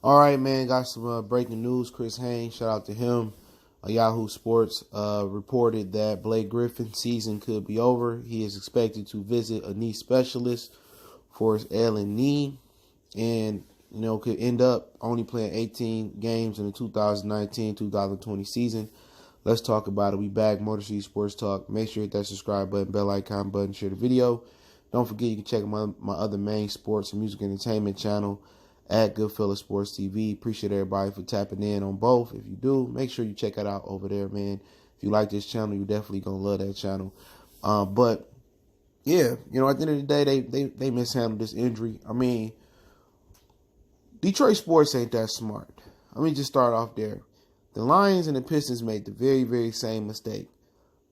All right, man. Got some breaking news. Chris Haynes, shout out to him. Yahoo Sports reported that Blake Griffin's season could be over. He is expected to visit a knee specialist for his ailing knee, and could end up only playing 18 games in the 2019-2020 season. Let's talk about it. We back, Motor City Sports Talk. Make sure you hit that subscribe button, bell icon button, share the video. Don't forget you can check my other main sports and music entertainment channel at Goodfellas Sports TV. Appreciate everybody for tapping in on both. If you do, make sure you check it out over there, man. If you like this channel, you definitely gonna love that channel. But yeah, at the end of the day, they mishandled this injury. I mean, Detroit sports ain't that smart. Let me just start off there. The Lions and the Pistons made the very, very same mistake.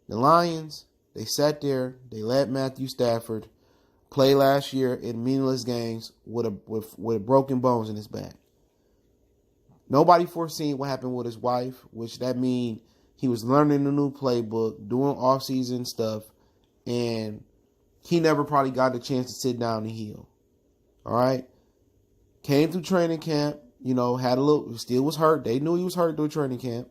The Lions, they sat there, they let Matthew Stafford play last year in meaningless games with broken bones in his back. Nobody foreseen what happened with his wife, which that mean he was learning a new playbook, doing off-season stuff, and he never probably got the chance to sit down and heal. All right? Came through training camp, had a little, still was hurt. They knew he was hurt through training camp.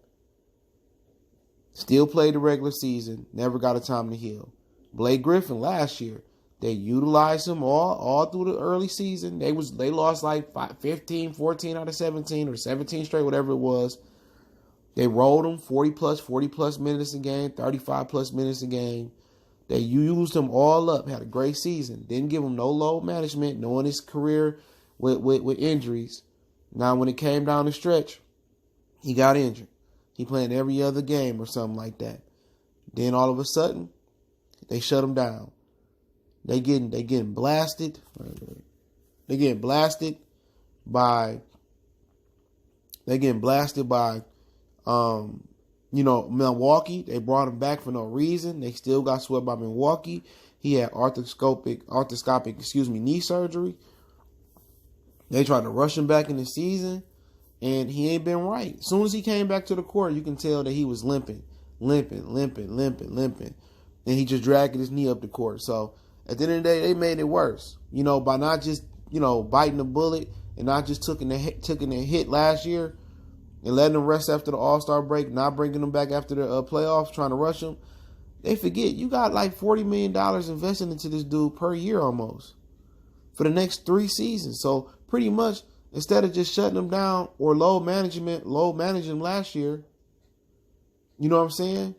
Still played the regular season, never got a time to heal. Blake Griffin last year, they utilized him all through the early season. They lost like 15, 14 out of 17 or 17 straight, whatever it was. They rolled him 40 plus minutes a game, 35 plus minutes a game. They used him all up, had a great season. Didn't give him no load management, knowing his career with injuries. Now, when it came down the stretch, he got injured. He playing every other game or something like that. Then all of a sudden, they shut him down. They getting blasted. They getting blasted by Milwaukee. They brought him back for no reason. They still got swept by Milwaukee. He had arthroscopic knee surgery. They tried to rush him back in the season, and he ain't been right. As soon as he came back to the court, you can tell that he was limping. And he just dragging his knee up the court. So at the end of the day, they made it worse. By not just, biting the bullet and not just taking a hit last year and letting him rest after the All-Star break, not bringing him back after the playoffs, trying to rush him. They forget you got like $40 million invested into this dude per year almost for the next 3 seasons. So pretty much, instead of just shutting him down or load managing him last year, you know what I'm saying?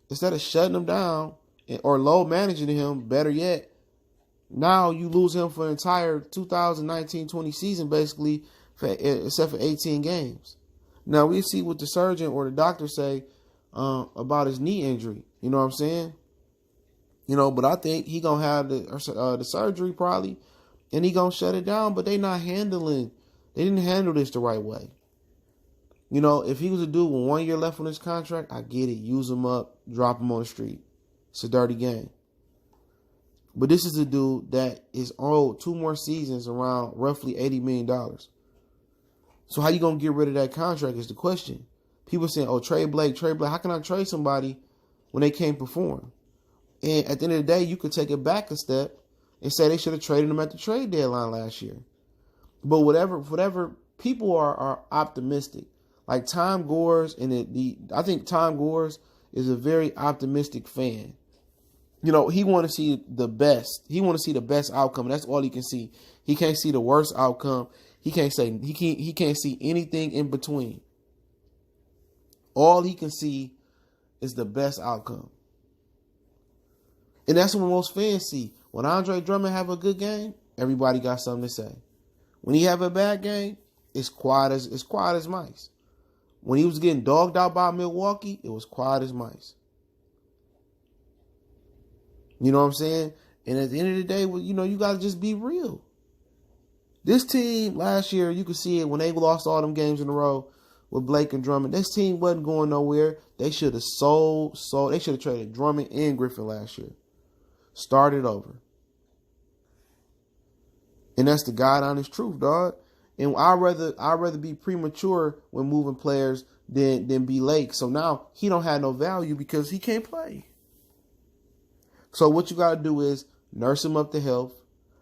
Instead of shutting him down or load managing him, better yet, now you lose him for the entire 2019-20 season, basically, except for 18 games. Now, we see what the surgeon or the doctor say about his knee injury. You know what I'm saying? But I think he going to have the surgery probably, and he going to shut it down, but they didn't handle this the right way. If he was a dude with 1 year left on his contract, I get it. Use him up, drop him on the street. It's a dirty game. But this is a dude that is owed 2 more seasons around roughly $80 million. So how you going to get rid of that contract is the question. People saying, trade Blake. How can I trade somebody when they can't perform? And at the end of the day, you could take it back a step and say they should have traded him at the trade deadline last year. But whatever people are optimistic. Like Tom Gores I think Tom Gores is a very optimistic fan. He want to see the best. He want to see the best outcome. That's all he can see. He can't see the worst outcome. He can't see anything in between. All he can see is the best outcome. And that's what most fans see. When Andre Drummond have a good game, everybody got something to say. When he have a bad game, it's quiet as mice. When he was getting dogged out by Milwaukee, it was quiet as mice. You know what I'm saying? And at the end of the day, you got to just be real. This team last year, you could see it when they lost all them games in a row with Blake and Drummond. This team wasn't going nowhere. They should have they should have traded Drummond and Griffin last year. Started over. And that's the God honest truth, dog. And I'd rather be premature when moving players than be late. So now he don't have no value because he can't play. So what you got to do is nurse him up to health.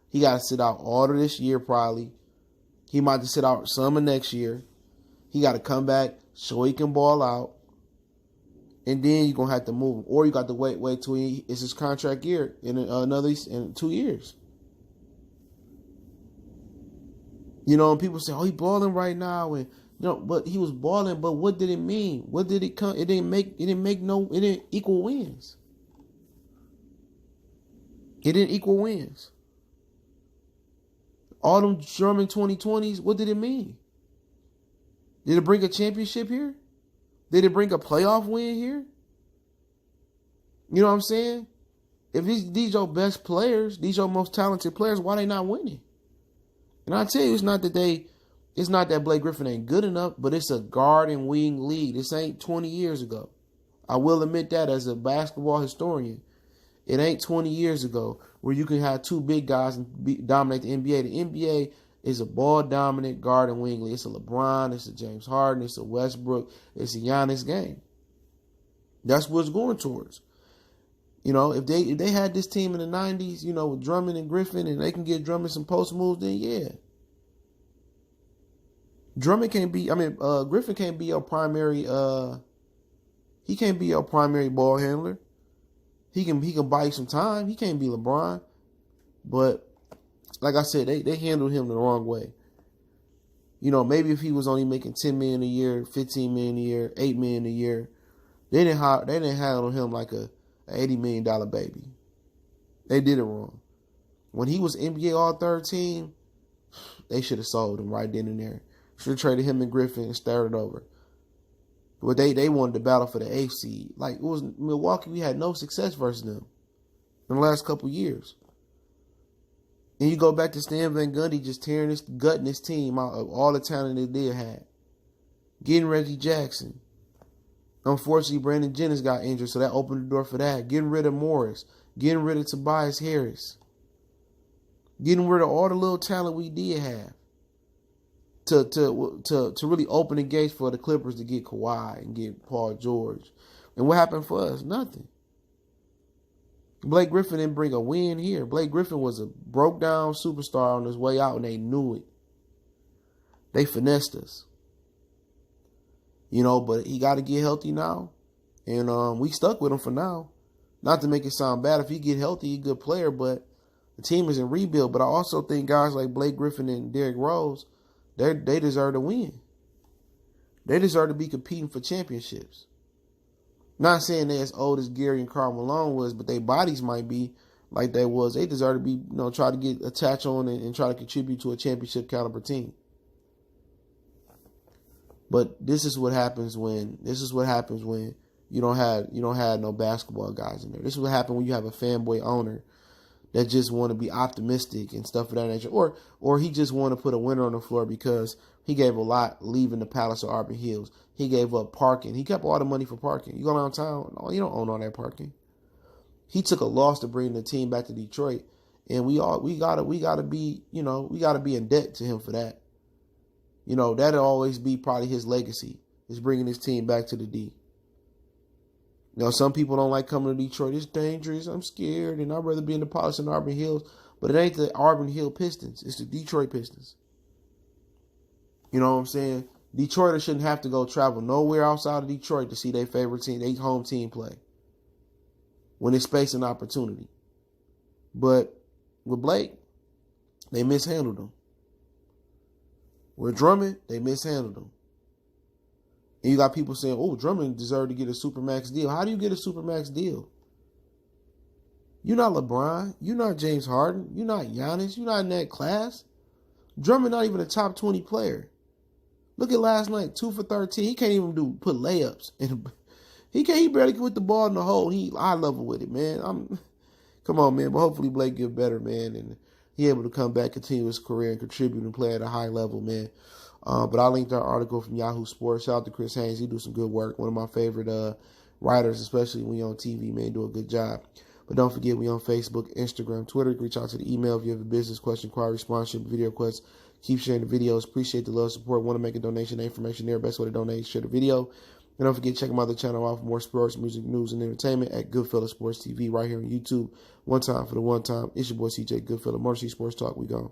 He got to sit out all of this year probably. He might have to sit out summer next year. He got to come back so he can ball out. And then you're going to have to move him. Or you got to wait till it's his contract year in 2 years. You know, and people say, oh, he balling right now. And, you know, but he was balling. But what did it mean? What did it come? It didn't equal wins. It didn't equal wins. All them Drummond 2020s, what did it mean? Did it bring a championship here? Did it bring a playoff win here? You know what I'm saying? If these your best players, these your most talented players, why they not winning? And I tell you, it's not that Blake Griffin ain't good enough, but it's a guard and wing league. This ain't 20 years ago. I will admit that as a basketball historian. It ain't 20 years ago where you can have two big guys and dominate the NBA. The NBA is a ball-dominant guard and wing league. It's a LeBron, it's a James Harden, it's a Westbrook, it's a Giannis game. That's what it's going towards. You know, if they had this team in the 90s, you know, with Drummond and Griffin, and they can get Drummond some post moves, then yeah. Griffin can't be your primary, he can't be your primary ball handler. He can buy you some time. He can't be LeBron. But like I said, they handled him the wrong way. You know, maybe if he was only making $10 million a year, $15 million a year, $8 million a year, they didn't handle him like a $80 million baby. They did it wrong. When he was NBA All-Third team, they should have sold him right then and there. Should have traded him and Griffin and started over. But they wanted to battle for the 8th seed. Like, it was Milwaukee, we had no success versus them in the last couple years. And you go back to Stan Van Gundy just gutting his team out of all the talent they did have. Getting Reggie Jackson. Unfortunately, Brandon Jennings got injured, so that opened the door for that. Getting rid of Morris. Getting rid of Tobias Harris. Getting rid of all the little talent we did have. To really open the gates for the Clippers to get Kawhi and get Paul George. And what happened for us? Nothing. Blake Griffin didn't bring a win here. Blake Griffin was a broke down superstar on his way out, and they knew it. They finessed us. You know, but he got to get healthy now. And we stuck with him for now. Not to make it sound bad. If he get healthy, he's a good player, but the team is in rebuild. But I also think guys like Blake Griffin and Derrick Rose, they deserve to win. They deserve to be competing for championships. Not saying they're as old as Gary and Karl Malone was, but their bodies might be like they was. They deserve to be, try to get attached on and try to contribute to a championship caliber team. But this is what happens when you don't have no basketball guys in there. This is what happens when you have a fanboy owner that just want to be optimistic and stuff of that nature. Or he just want to put a winner on the floor because he gave a lot leaving the Palace of Auburn Hills. He gave up parking. He kept all the money for parking. You go downtown, no, you don't own all that parking. He took a loss to bring the team back to Detroit. And we gotta be in debt to him for that. That'll always be probably his legacy, is bringing his team back to the D. Some people don't like coming to Detroit. It's dangerous. I'm scared, and I'd rather be in the Palace and Auburn Hills. But it ain't the Auburn Hill Pistons. It's the Detroit Pistons. You know what I'm saying? Detroiters shouldn't have to go travel nowhere outside of Detroit to see their favorite team, their home team play when it's space and opportunity. But with Blake, they mishandled him. With Drummond, they mishandled him. And you got people saying, oh, Drummond deserved to get a Supermax deal. How do you get a Supermax deal? You're not LeBron. You're not James Harden. You're not Giannis. You're not in that class. Drummond not even a top 20 player. Look at last night, 2 for 13. He can't even put layups. He barely can put the ball in the hole. He eye level with it, man. Come on, man. But hopefully Blake get better, man, and he able to come back, continue his career, and contribute and play at a high level, man. But I linked our article from Yahoo Sports. Shout out to Chris Haynes. He do some good work. One of my favorite writers, especially when you're on TV, man, do a good job. But don't forget, we on Facebook, Instagram, Twitter. Reach out to the email if you have a business question, inquiry, sponsorship, video request. Keep sharing the videos. Appreciate the love, support. Want to make a donation? The information there. Best way to donate, share the video. And don't forget, check my other channel out for more sports, music, news, and entertainment at Goodfella Sports TV right here on YouTube. One time for the one time. It's your boy CJ Goodfella, Motor City Sports Talk. We gone.